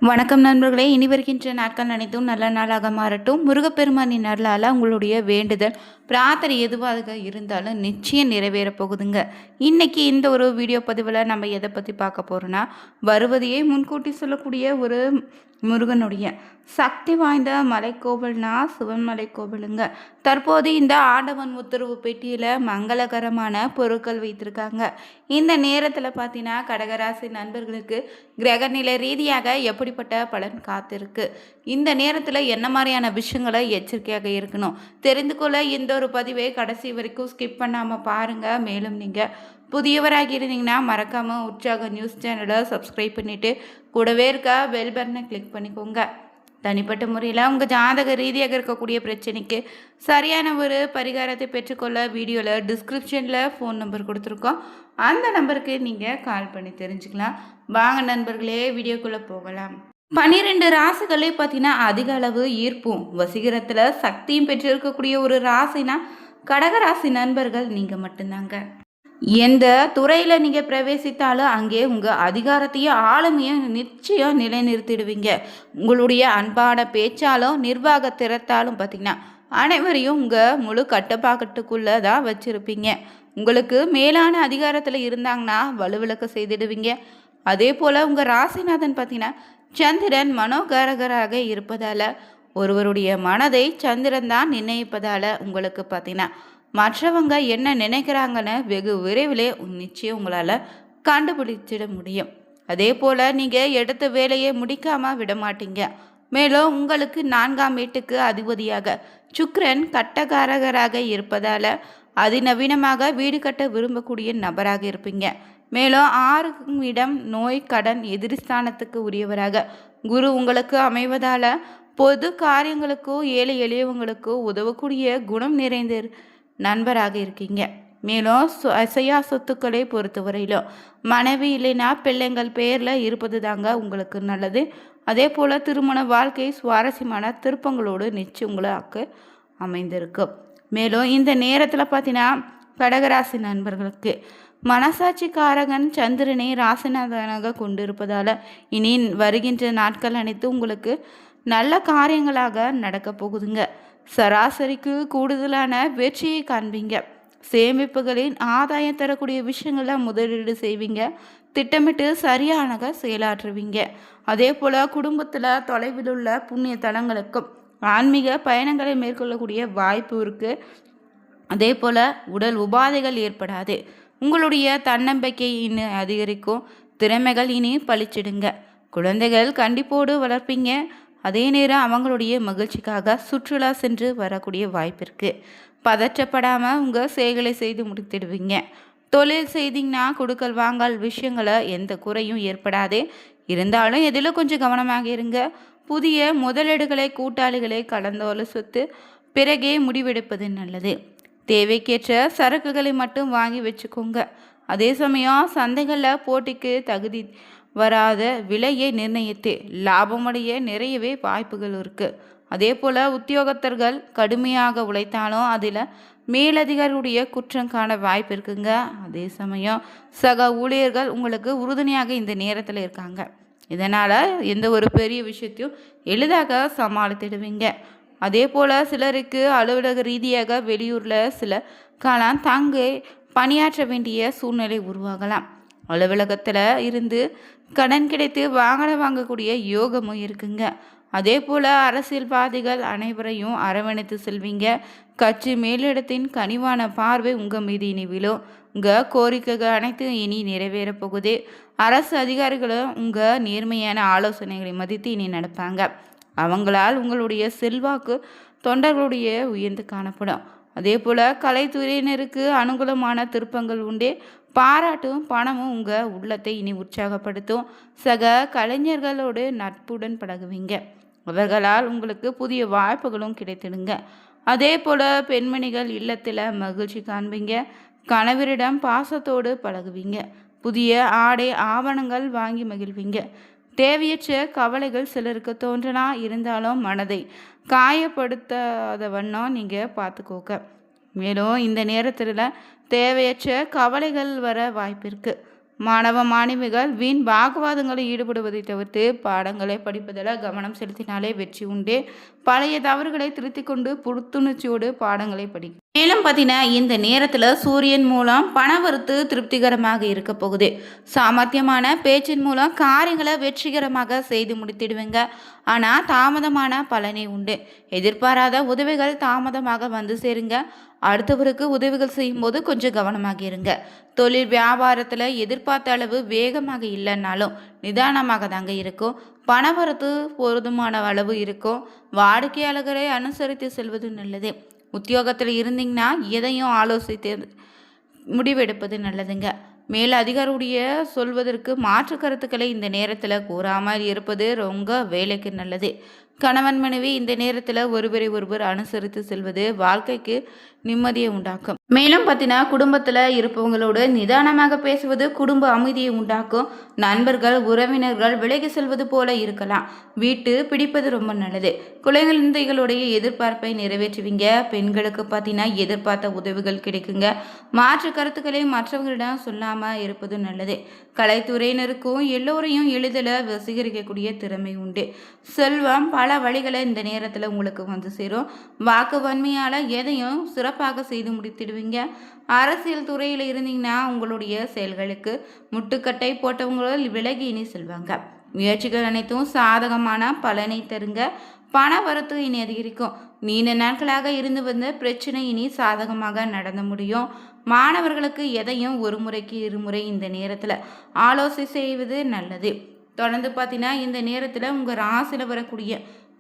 வணக்கம் நண்பர்களே. இனி வருகின்ற நாட்கள் அனைத்தும் நல்ல நாளாக மாறட்டும். முருகப்பெருமானின் அருளால் உங்களுடைய வேண்டுதல் பிரார்த்தனை எதுவாக இருந்தாலும் நிச்சயம் நிறைவேறப் போகுதுங்க. இன்னைக்கு இந்த ஒரு வீடியோ பதிவில் நம்ம எதை பற்றி பார்க்க போகிறோன்னா, வருவதையே முன்கூட்டி சொல்லக்கூடிய ஒரு முருகனுடைய சக்தி வாய்ந்த மலைக்கோவில்னா சிவன்மலை கோவிலுங்க. தற்போது இந்த ஆண்டவன் உத்தரவு பெட்டியில் மங்களகரமான பொருட்கள் வைத்திருக்காங்க. இந்த நேரத்தில் பார்த்தீங்கன்னா கடகராசி நண்பர்களுக்கு கிரகநிலை ரீதியாக எப்படிப்பட்ட பலன் காத்திருக்கு, இந்த நேரத்தில் என்ன மாதிரியான விஷயங்களை எச்சரிக்கையாக இருக்கணும் தெரிந்து கொள்ள இந்த ஒரு பதிவை கடைசி வரைக்கும் ஸ்கிப் பண்ணாமல் பாருங்கள். மேலும் நீங்கள் புதியவராக இருந்தீங்கன்னா மறக்காமல் உற்சாக நியூஸ் சேனலை சப்ஸ்கிரைப் பண்ணிவிட்டு கூடவே இருக்க பெல் பட்டனை கிளிக் பண்ணிக்கோங்க. தனிப்பட்ட முறையில் உங்கள் ஜாதக ரீதியாக இருக்கக்கூடிய பிரச்சனைக்கு சரியான ஒரு பரிகாரத்தை பெற்றுக்கொள்ள வீடியோவில் டிஸ்கிரிப்ஷனில் ஃபோன் நம்பர் கொடுத்துருக்கோம். அந்த நம்பருக்கு நீங்கள் கால் பண்ணி தெரிஞ்சுக்கலாம். வாங்க நண்பர்களே, வீடியோக்குள்ளே போகலாம். 12 ராசிகளே பார்த்தீங்கன்னா அதிக அளவு ஈர்ப்பும் வசீகரத்தில் சக்தியும் பெற்றிருக்கக்கூடிய ஒரு ராசினா கடகராசி நண்பர்கள் நீங்கள் மட்டும்தாங்க. எந்த துறையில் நீங்கள் பிரவேசித்தாலும் அங்கே உங்கள் அதிகாரத்தையும் ஆளுமையும் நிச்சயம் நிலைநிறுத்திடுவீங்க. உங்களுடைய அன்பான பேச்சாலும் நிர்வாக திறத்தாலும் பார்த்திங்கன்னா அனைவரையும் உங்கள் முழு கட்டுப்பாட்டுக்குள்ளே தான் வச்சுருப்பீங்க. உங்களுக்கு மேலான அதிகாரத்தில் இருந்தாங்கன்னா வலுவிளக்க செய்திடுவீங்க. அதே போல் உங்கள் ராசிநாதன் பார்த்திங்கன்னா சந்திரன் மனோகாரகராக இருப்பதால் ஒருவருடைய மனதை சந்திரன் தான் நிர்ணயிப்பதால் உங்களுக்கு பார்த்திங்கன்னா மற்றவங்க என்ன நினைக்கிறாங்கன்னு வெகு விரைவிலே நிச்சயம் உங்களால் கண்டுபிடிச்சிட முடியும். அதே போல் நீங்கள் எடுத்த வேலையை முடிக்காமல் விட மாட்டீங்க. மேலும் உங்களுக்கு 4ஆம் வீட்டுக்கு அதிபதியாக சுக்கிரன் கட்டகாரகராக இருப்பதால் அதிநவீனமாக வீடு கட்ட விரும்பக்கூடிய நபராக இருப்பீங்க. மேலும் 6ஆம் இடம் நோய் கடன் எதிரிஸ்தானத்துக்கு உரியவராக குரு உங்களுக்கு அமைவதால் பொது காரியங்களுக்கோ ஏழை எளியவங்களுக்கோ உதவக்கூடிய குணம் நிறைந்த நண்பராக இருக்கீங்க. மேலும் அசையா சொத்துக்களை பொறுத்தவரையிலும் மனைவி இல்லைன்னா பிள்ளைங்கள் பேரில் இருப்பது தாங்க உங்களுக்கு நல்லது. அதே போல் திருமண வாழ்க்கை சுவாரஸ்யமான திருப்பங்களோடு நிச்சயம் உங்களுக்கு அமைந்திருக்கும். மேலும் இந்த நேரத்தில் பார்த்தீங்கன்னா கடகராசி நண்பர்களுக்கு மனசாட்சிக்காரகன் சந்திரனை ராசிநாதனாக கொண்டிருப்பதால் இனி வருகின்ற நாட்கள் அனைத்து உங்களுக்கு நல்ல காரியங்களாக நடக்க போகுதுங்க. சராசரிக்கு கூடுதலான வெற்றியை காண்பீங்க. சேமிப்புகளின் ஆதாயம் தரக்கூடிய விஷயங்களை முதலீடு செய்வீங்க. திட்டமிட்டு சரியாக செயலாற்றுவீங்க. அதே போல் குடும்பத்தில் தொலைவில் உள்ள புண்ணிய தலங்களுக்கும் ஆன்மீக பயணங்களை மேற்கொள்ளக்கூடிய வாய்ப்பு இருக்குது. அதே போல் உடல் உபாதைகள் ஏற்படாது. உங்களுடைய தன்னம்பிக்கை இன்னும் அதிகரிக்கும். திறமைகள் இனி பழிச்சிடுங்க. குழந்தைகள் கண்டிப்போடு வளர்ப்பீங்க. அதே நேரம் அவங்களுடைய மகிழ்ச்சிக்காக சுற்றுலா சென்று வரக்கூடிய வாய்ப்பு இருக்குது. பதற்றப்படாமல் உங்கள் செயல்களை செய்து முடித்திடுவீங்க. தொழில் செய்தீங்கன்னா கொடுக்கல் வாங்கல் விஷயங்களை எந்த குறையும் ஏற்படாது. இருந்தாலும் எதில் கொஞ்சம் கவனமாக இருங்க. புதிய முதலீடுகளை கூட்டாளிகளை கலந்தாலோசித்து பிறகே முடிவெடுப்பது நல்லது. தேவைக்கேற்ற சரக்குகளை மட்டும் வாங்கி வச்சுக்கோங்க. அதே சமயம் சந்தைகளில் போட்டிக்கு தகுதி வராத விலையை நிர்ணயித்து லாபமடைய நிறையவே வாய்ப்புகள் இருக்குது. அதே போல் உத்தியோகத்தர்கள் கடுமையாக உழைத்தாலும் அதில் மேலதிகாரியுடைய குற்றம் காண வாய்ப்பு இருக்குங்க. அதே சமயம் சக ஊழியர்கள் உங்களுக்கு உறுதுணையாக இந்த நேரத்தில் இருக்காங்க. இதனால் எந்த ஒரு பெரிய விஷயத்தையும் எளிதாக சமாளித்திடுவீங்க. அதே போல் சிலருக்கு அலுவலக ரீதியாக வெளியூரில் சில காலம் தங்கி பணியாற்ற வேண்டிய சூழ்நிலை உருவாகலாம். அலுவலகத்தில் இருந்து கடன் கிடைத்து வாகனம் வாங்கக்கூடிய யோகமும் இருக்குங்க. அதே போல் அரசியல்வாதிகள் அனைவரையும் அரவணைத்து செல்வீங்க. கட்சி மேலிடத்தின் கனிவான பார்வை உங்கள் மீது இனி விழும். உங்கள் கோரிக்கைகள் அனைத்தும் இனி நிறைவேறப் போகுது. அரசு அதிகாரிகளும் உங்கள் நேர்மையான ஆலோசனைகளை மதித்து இனி நடப்பாங்க. அவங்களால் உங்களுடைய செல்வாக்கு தொண்டர்களுடைய உயர்ந்து காணப்படும். அதே போல் கலைத்துறையினருக்கு அனுகூலமான திருப்பங்கள் உண்டு. பாராட்டும் பணமும் உங்கள் உள்ளத்தை இனி உற்சாகப்படுத்தும். சக கலைஞர்களோடு நட்புடன் பழகுவீங்க. அவர்களால் உங்களுக்கு புதிய வாய்ப்புகளும் கிடைத்திடுங்க. அதே போல் பெண்மணிகள் இல்லத்தில் மகிழ்ச்சி காண்பீங்க. கணவரிடம் பாசத்தோடு பழகுவீங்க. புதிய ஆடை ஆவணங்கள் வாங்கி மகிழ்வீங்க. தேவையற்ற கவலைகள் சிலருக்கு தோன்றனா இருந்தாலும் மனதை காயப்படுத்தாத வண்ணம் நீங்கள் பார்த்துக்கோங்க. மேலும் இந்த நேரத்தில் தேவையற்ற கவலைகள் வர வாய்ப்பிருக்கு. மாணவ மாணவிகள் வீண் வாக்குவாதங்களில் ஈடுபடுவதை தவிர்த்து பாடங்களை படிப்பதில் கவனம் செலுத்தினாலே வெற்றி உண்டு. பழைய தவறுகளை திருத்திக் கொண்டு புத்துணர்ச்சியோடு பாடங்களை படிக்கும். மேலும் பார்த்தீங்கன்னா இந்த நேரத்தில் சூரியன் மூலம் பணவரத்து திருப்திகரமாக இருக்க போகுது. சாமர்த்தியமான பேச்சின் மூலம் காரியங்களை வெற்றிகரமாக செய்து முடித்திடுவீங்க. ஆனால் தாமதமான பலனே உண்டு. எதிர்பாராத உதவிகள் தாமதமாக வந்து சேருங்க. அடுத்தவருக்கு உதவிகள் செய்யும்போது கொஞ்சம் கவனமாக இருங்க. தொழில் வியாபாரத்தில் எதிர்பார்த்த அளவு வேகமாக இல்லைன்னாலும் நிதானமாக தாங்க இருக்கும். பணவரத்து போதுமான அளவு இருக்கும். வாடிக்கையாளர்களை அனுசரித்து செல்வது நல்லது. உத்தியோகத்தில் இருந்தீங்கன்னா எதையும் ஆலோசித்து முடிவெடுப்பது நல்லதுங்க. மேல் அதிகாரியுடைய சொல்வதற்கு மாற்று கருத்துக்களை இந்த நேரத்தில் கூறாமல் இருப்பது ரொம்ப வேலைக்கு நல்லது. கணவன் மனைவி இந்த நேரத்தில் ஒருவரை ஒருவர் அனுசரித்து செல்வது வாழ்க்கைக்கு நிம்மதியை உண்டாக்கும். மேலும் பார்த்தீங்கன்னா குடும்பத்தில் இருப்பவங்களோடு நிதானமாக பேசுவது குடும்ப அமைதியை உண்டாக்கும். நண்பர்கள் உறவினர்கள் விலகி செல்வது போல இருக்கலாம். வீட்டு பிடிப்பது ரொம்ப நல்லது. குழந்தைகளுடைய எதிர்பார்ப்பை நிறைவேற்றுவீங்க. பெண்களுக்கு பார்த்தீங்கன்னா எதிர்பார்த்த உதவிகள் கிடைக்குங்க. மாற்று கருத்துக்களை மற்றவங்களிடம் சொல்லாமல் இருப்பது நல்லது. கலைத்துறையினருக்கும் எல்லோரையும் எளிதில் வசீகரிக்கக்கூடிய திறமை உண்டு. செல்வம் பல வழிகளை இந்த நேரத்தில் உங்களுக்கு வந்து சேரும். வாக்கு வன்மையால் எதையும் சிறப்பாக செய்து முடித்திடுவீங்க. அரசியல் துறையில் இருந்தீங்கன்னா உங்களுடைய செயல்களுக்கு முட்டுக்கட்டை போட்டவங்களும் விலகி இனி செல்வாங்க. முயற்சிகள் அனைத்தும் சாதகமான பலனை தருங்க. பண வரத்து இனி அதிகரிக்கும். நீண்ட நாட்களாக இருந்து வந்த பிரச்சனை இனி சாதகமாக நடந்து முடியும். மாணவர்களுக்கு எதையும் ஒரு முறைக்கு இருமுறை இந்த நேரத்தில் ஆலோசனை செய்வது நல்லது. தொடர்ந்து பார்த்தீங்கன்னா இந்த நேரத்தில் உங்கள் ராசியில் வரக்கூடிய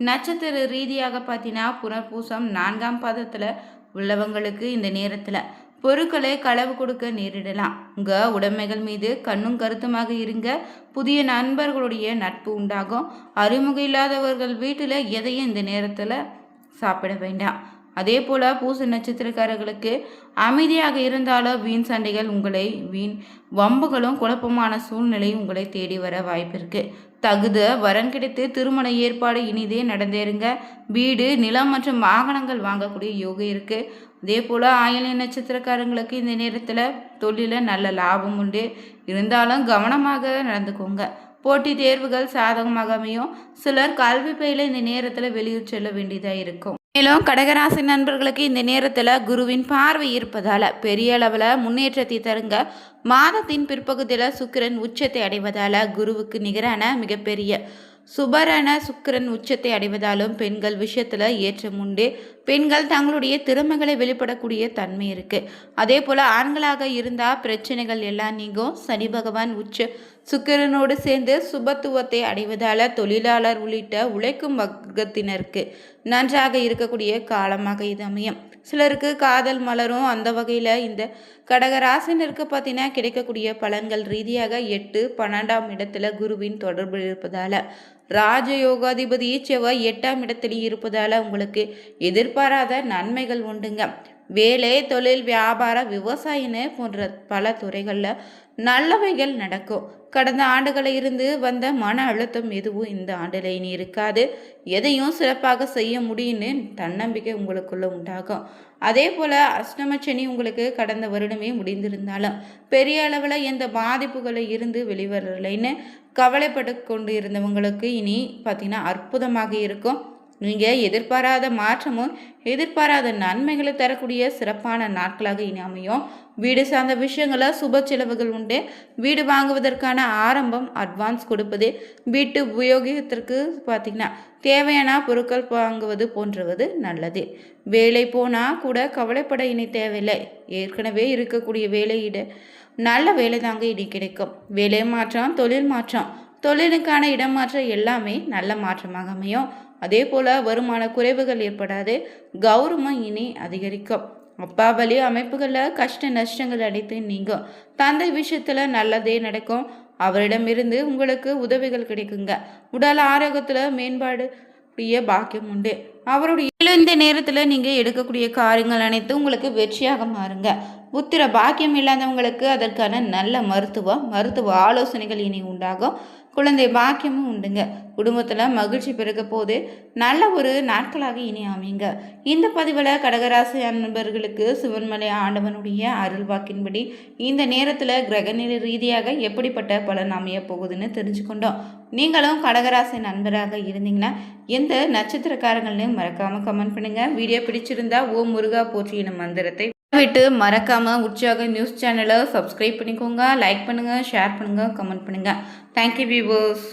நட்சத்திர ரீதியாக பார்த்தீங்கன்னா புனர்பூசம் 4ஆம் பாதத்தில் உள்ளவங்களுக்கு இந்த நேரத்தில் பொருட்களை களவு கொடுக்க நேரிடலாம். உங்கள் உடைமைகள் மீது கண்ணும் கருத்துமாக இருங்க. புதிய நண்பர்களுடைய நட்பு உண்டாகும். அறிமுகம் இல்லாதவர்கள் வீட்டில் எதையும் இந்த நேரத்தில் சாப்பிட வேண்டாம். அதே போல் பூச நட்சத்திரக்காரர்களுக்கு அமைதியாக இருந்தாலும் வீண் சண்டைகள் உங்களை வம்புகளும் குழப்பமான சூழ்நிலை உங்களை தேடி வர வாய்ப்பு இருக்குது. தகுத வரன் கிடைத்து திருமண ஏற்பாடு இனிதே நடந்தேருங்க. வீடு நிலம் மற்றும் வாகனங்கள் வாங்கக்கூடிய யோகம் இருக்குது. அதே போல் ஆயில்ய நட்சத்திரக்காரங்களுக்கு இந்த நேரத்தில் தொழிலில் நல்ல லாபம் உண்டு. இருந்தாலும் கவனமாக நடந்துக்கோங்க. போட்டி தேர்வுகள் சாதகமாக அமையும். சிலர் கல்வி பயில இந்த நேரத்தில் வெளியூர் செல்ல வேண்டியதாக இருக்கும். மேலும் கடகராசி நண்பர்களுக்கு இந்த நேரத்தில் குருவின் பார்வை இருப்பதால் பெரிய அளவில் முன்னேற்றத்தை தருங்க. மாதத்தின் பிற்பகுதியில் சுக்கிரன் உச்சத்தை அடைவதால் குருவுக்கு நிகரான மிகப்பெரிய சுபரான சுக்கிரன் உச்சத்தை அடைவதாலும் பெண்கள் விஷயத்தில் ஏற்றம் உண்டு. பெண்கள் தங்களுடைய திறமைகளை வெளிப்படக்கூடிய தன்மை இருக்குது. அதே போல் ஆண்களாக இருந்தால் பிரச்சனைகள் எல்லாம் நீங்கும். சனி பகவான் உச்ச சுக்கிரனோடு சேர்ந்து சுபத்துவத்தை அடைவதால் தொழிலாளர் உள்ளிட்ட உழைக்கும் வர்க்கத்தினருக்கு நன்றாக இருக்கக்கூடிய காலமாக இது அமையும். சிலருக்கு காதல் மலரும். அந்த வகையில் இந்த கடகராசினருக்கு பார்த்தீங்கன்னா கிடைக்கக்கூடிய பலன்கள் ரீதியாக 8, 12ஆம் இடத்துல குருவின் தொடர்பு இருப்பதால் ராஜயோகாதிபதி செவ்வாய் 8ஆம் இடத்துல இருப்பதால் உங்களுக்கு எதிர்பாராத நன்மைகள் உண்டுங்க. வேலை, தொழில், வியாபாரம், விவசாயின்னு போன்ற பல துறைகளில் நல்லவைகள் நடக்கும். கடந்த ஆண்டுகளில் இருந்து வந்த மன அழுத்தம் எதுவும் இந்த ஆண்டில் இனி இருக்காது. எதையும் சிறப்பாக செய்ய முடியும்னு தன்னம்பிக்கை உங்களுக்குள்ள உண்டாகும். அதே போல் அஷ்டமச்சனி உங்களுக்கு கடந்த வருடமே முடிந்திருந்தாலும் பெரிய அளவில் எந்த பாதிப்புகளை இருந்து வெளிவரலைன்னு கவலைப்பட்டு கொண்டு இருந்தவங்களுக்கு இனி பார்த்திங்கன்னா அற்புதமாக இருக்கும். நீங்கள் எதிர்பாராத மாற்றமும் எதிர்பாராத நன்மைகளை தரக்கூடிய சிறப்பான நாட்களாக இனி அமையும். வீடு சார்ந்த விஷயங்களில் சுப செலவுகள் உண்டு. வீடு வாங்குவதற்கான ஆரம்பம் அட்வான்ஸ் கொடுப்பது, வீட்டு உபயோகத்திற்கு பார்த்திங்கன்னா தேவையான பொருட்கள் வாங்குவது போன்றது நல்லது. வேலை போனால் கூட கவலைப்பட இனி தேவையில்லை. ஏற்கனவே இருக்கக்கூடிய வேலையிட நல்ல வேலை தாங்க இனி கிடைக்கும். வேலை மாற்றம், தொழில் மாற்றம், தொழிலுக்கான இடமாற்றம் எல்லாமே நல்ல மாற்றமாக அமையும். அதே போல் வருமான குறைவுகள் ஏற்படாது. கௌரவம் இனி அதிகரிக்கும். அப்பா வழி அமைப்புகளில் கஷ்ட நஷ்டங்கள் அடைத்து நீங்கும். தந்தை விஷயத்தில் நல்லதே நடக்கும். அவரிடமிருந்து உங்களுக்கு உதவிகள் கிடைக்குங்க. உடல் ஆரோக்கியத்தில் மேம்பாடு பாக்கியம் உண்டு. அவருடைய இந்த நேரத்தில் நீங்கள் எடுக்கக்கூடிய காரியங்கள் அனைத்தும் உங்களுக்கு வெற்றியாக மாறுங்க. புத்திர பாக்கியம் இல்லாதவங்களுக்கு அதற்கான நல்ல மருத்துவ ஆலோசனைகள் இனி உண்டாகும். குழந்தை பாக்கியமும் உண்டுங்க. குடும்பத்தில் மகிழ்ச்சி பிறக்க போது நல்ல ஒரு நாட்களாக இனி அமைங்க. இந்த பதிவில் கடகராசி அன்பர்களுக்கு சிவன்மலை ஆண்டவனுடைய அருள் வாக்கின்படி இந்த நேரத்தில் கிரகநிலை ரீதியாக எப்படிப்பட்ட பலன் அமைய போகுதுன்னு தெரிஞ்சுக்கொண்டோம். நீங்களும் கடகராசி நண்பராக இருந்தீங்கன்னா எந்த நட்சத்திரக்காரங்கள்னு மறக்காமல் கமெண்ட் பண்ணுங்கள். வீடியோ பிடிச்சிருந்தா ஓம் முருகா போற்றி எனும் மந்திரத்தை விட்டு மறக்காமல் உற்சாக நியூஸ் சேனலை சப்ஸ்கிரைப் பண்ணிக்கோங்க. லைக் பண்ணுங்கள், ஷேர் பண்ணுங்கள், கமெண்ட் பண்ணுங்கள். Thank you viewers.